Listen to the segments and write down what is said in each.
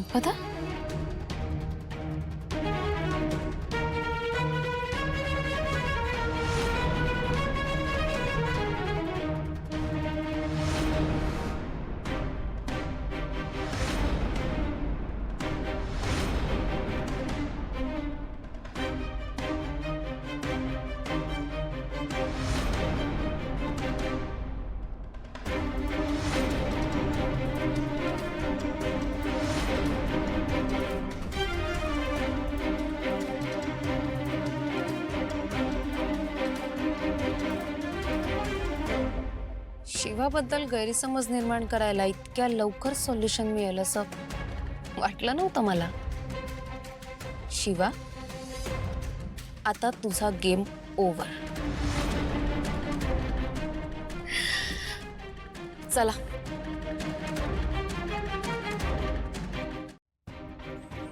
संपदा? शिवाबद्दल गैरसमज निर्माण करायला इतक्या लवकर सोल्युशन मिळेल असं वाटलं नव्हतं मला. शिवा, आता तुझा गेम ओव्हर. चला.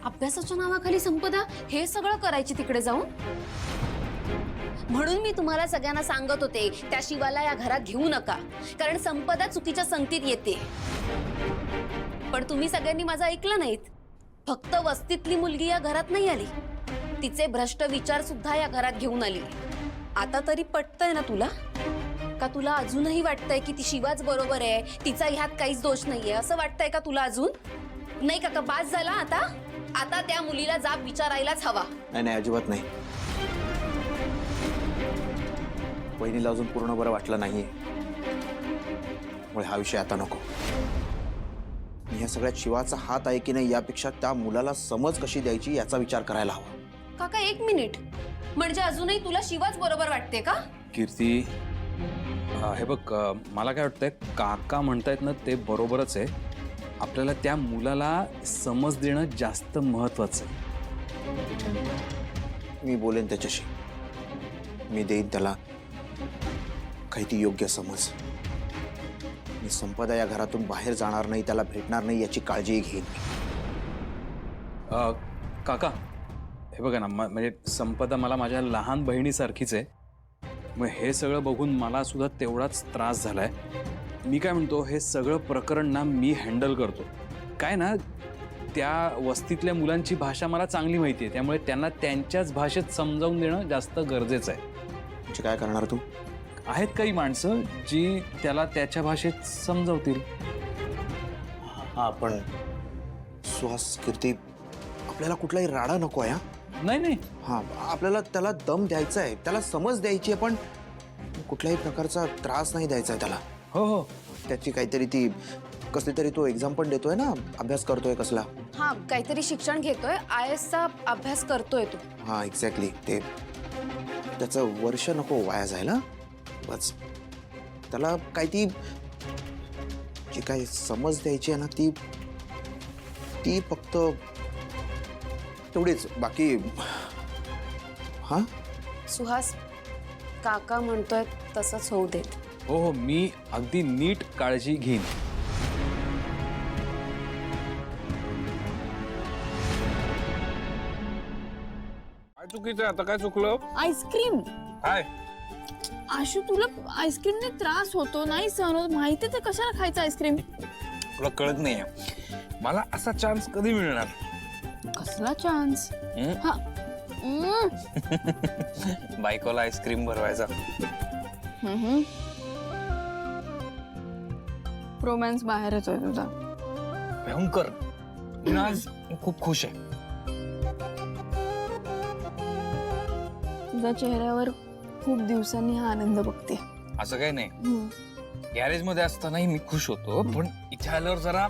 अभ्यासाच्या नावाखाली संपदा हे सगळं करायची तिकडे जाऊन. म्हणून मी तुम्हाला सगळ्यांना सांगत होते त्या शिवाला या घरात घेऊ नका, कारण संपदा चुकीच्या संगतीत येते. पण तुम्ही सगळ्यांनी माझं ऐकलं नाहीत. फक्त वस्तीतली मुलगी या घरात नाही आली, तिचे भ्रष्ट विचार सुद्धा या घरात घेऊन आली. आता तरी पटतंय ना तुला? का तुला अजूनही वाटतंय की ती शिवाच बरोबर आहे, तिचा ह्यात काहीच दोष नाहीये असं वाटतंय का तुला अजून? नाही का बास झाला आता? आता त्या मुलीला जाब विचारायलाच हवा. नाही, अजिबात नाही. वहिनीला अजून पूर्ण बरं वाटलं नाहीये, हा विषय आता नको. या सगळ्यात शिवाचा हात आहे की नाही यापेक्षा त्या मुलाला समज कशी द्यायची याचा विचार करायला हवा. काका एक मिनिट, म्हणजे अजूनही तुला शिवाच बरोबर वाटते का? कीर्ती, हे बघ, मला काय वाटतंय, काका म्हणतायत ना ते बरोबरच आहे. आपल्याला त्या मुलाला समज देणं जास्त महत्वाचं आहे. मी बोलेन त्याच्याशी, मी देईन त्याला काही ती योग्य समज. मी संपदा या घरातून बाहेर जाणार नाही, त्याला भेटणार नाही याची काळजी घेईन. काका, हे बघा ना, म्हणजे संपदा मला माझ्या लहान बहिणीसारखीच आहे. मग हे सगळं बघून मला सुद्धा तेवढाच त्रास झालाय. मी काय म्हणतो, हे सगळं प्रकरण ना मी हँडल करतो. काय ना, त्या वस्तीतल्या मुलांची भाषा मला चांगली माहिती आहे, त्यामुळे त्यांना त्यांच्याच भाषेत समजावून देणं जास्त गरजेचं आहे. म्हणजे काय करणार तू? आहेत काही माणसं जी त्याला त्याच्या भाषेत समजावतील. हा, पण सुहास, कीर्ती, आपल्याला कुठलाही राडा नको आहे. नाही नाही, हा, आपल्याला त्याला दम द्यायचा आहे, त्याला समज द्यायची आहे, पण कुठल्याही प्रकारचा त्रास नाही द्यायचा आहे त्याला. हो हो, त्याची काहीतरी ती कसली तरी तो एक्झाम पण देतोय ना, अभ्यास करतोय कसला. हा, काहीतरी शिक्षण घेतोय, IAS चा अभ्यास करतोय तू. हा, एक्झॅक्टली. ते त्याचं वर्ष नको वाया जायला. बस त्याला काय ती जी काय समज द्यायची आहे ना, ती फक्त तेवढीच. बाकी हा, सुहास, काका म्हणतोय तसंच होऊ देत. हो हो, मी अगदी नीट काळजी घेईन. काय चुकीचं आता? काय चुकलं? आईस्क्रीम. काय आशू, तुला आईस्क्रीमने त्रास होतो, नाही सहन होत, माहिती ते कशाला खायचं आईस्क्रीम? तुला कळत नाहीये, मला असा चान्स कधी मिळणार? कसला चान्स? हा, बायकोला आईस्क्रीम भरवायचा. रोमॅन्स बाहेर येतोय तुझा. भयंकर. मी आज खूप खुश आहे. तुझ्या चेहऱ्यावर खूप दिवसांनी हा आनंद बघते. असं काही नाही, गॅरेज मध्ये असतानाही मी खुश होतो, पण इथे आल्यावर जरा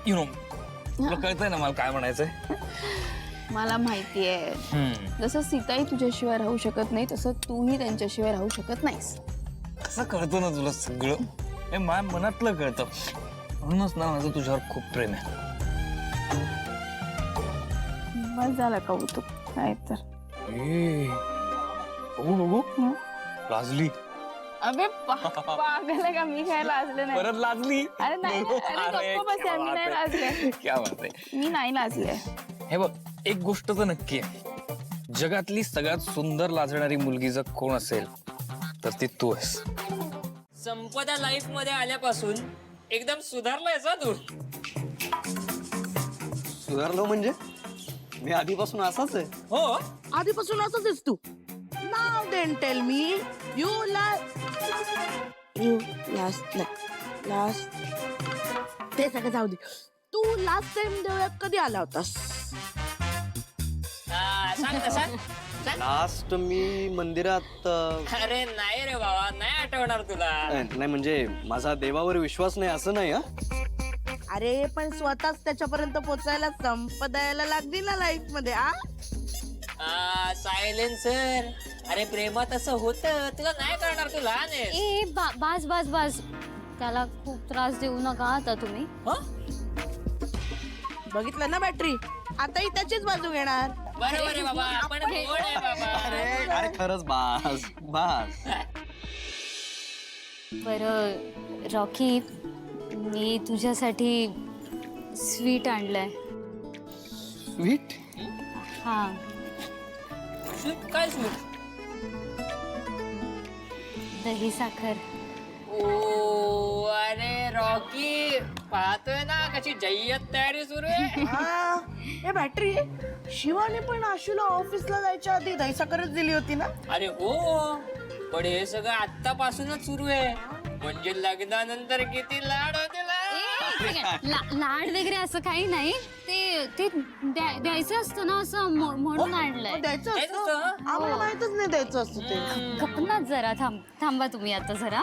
तुला कळतंय ना मला काय म्हणायचंय. मला माहितीये, जसं सीताई तुझ्याशिवाय राहू शकत नाही तसं तूही त्यांच्याशिवाय राहू शकत नाहीस. कसं कळतं ना तुला सगळं? हे माझ्या मनातलं कळतं, म्हणूनच ना माझं तुझ्यावर खूप प्रेम आहे. बस झालं कौतुक, काय तर. बघू लाजली. अबे पागल आहे का? मी काय लाजले नाही. परत लाजली? अरे नाही, अरे गप्प बस यार, मी नाही लाजले. क्या बात आहे, मी नाही लाजले. हे बघ, एक गोष्ट तर नक्की आहे, जगातली सगळ्यात सुंदर लाजणारी मुलगी जर कोण असेल तर ती तू आहेस. संपदा लाईफ मध्ये आल्यापासून एकदम सुधारलायस तू. सुधारलो म्हणजे मी आधीपासून असाच आहे. हो आधीपासून असंच आहेस तू. Now then tell me you last ते सगळं जाऊ दे. तू लास्ट टाइम देवळात कधी आला होतास? सांग ना सांग लास्ट मी मंदिरात अरे नाही रे बाबा नाही आठवणार तुला नाही म्हणजे माझा देवावर विश्वास नाही असं नाही. अरे पण स्वतःच त्याच्यापर्यंत पोचायला संपदायला लागली ना लाईफ मध्ये. सायलेन्सर अरे प्रेमात असं होतं तुला नाही करणार तू लहान आहेस ए बास बास बास त्याला खूप त्रास देऊ नका आता तुम्ही. बघितलं ना बॅटरी, आताही त्याचीच बाजू घेणार. बरोबर आहे बाबा आपण गोड आहे बाबा अरे खरंच बास बास. बरं रॉकी, मी तुझ्यासाठी स्वीट आणलंय. स्वीट? हा स्वीट काय स्वीट दही साखर. ओ अरे रॉकी पाहतोय ना कशी जय्यत तयारी सुरू आहे हे बॅटरी, शिवाने पण आशूला ऑफिसला जायच्या आधी दहीसाखरच दिली होती ना. अरे हो पण हे सगळं आत्तापासूनच सुरू आहे म्हणजे लग्नानंतर किती लाड होते लाड वगैरे असं काही नाही, ते द्यायचं असतं ना असं म्हणून आणलंय. द्यायचं असतं? आम्हाला माहितच नाही द्यायचं असतं ते. गप्पनाच जरा थांबा तुम्ही आता जरा.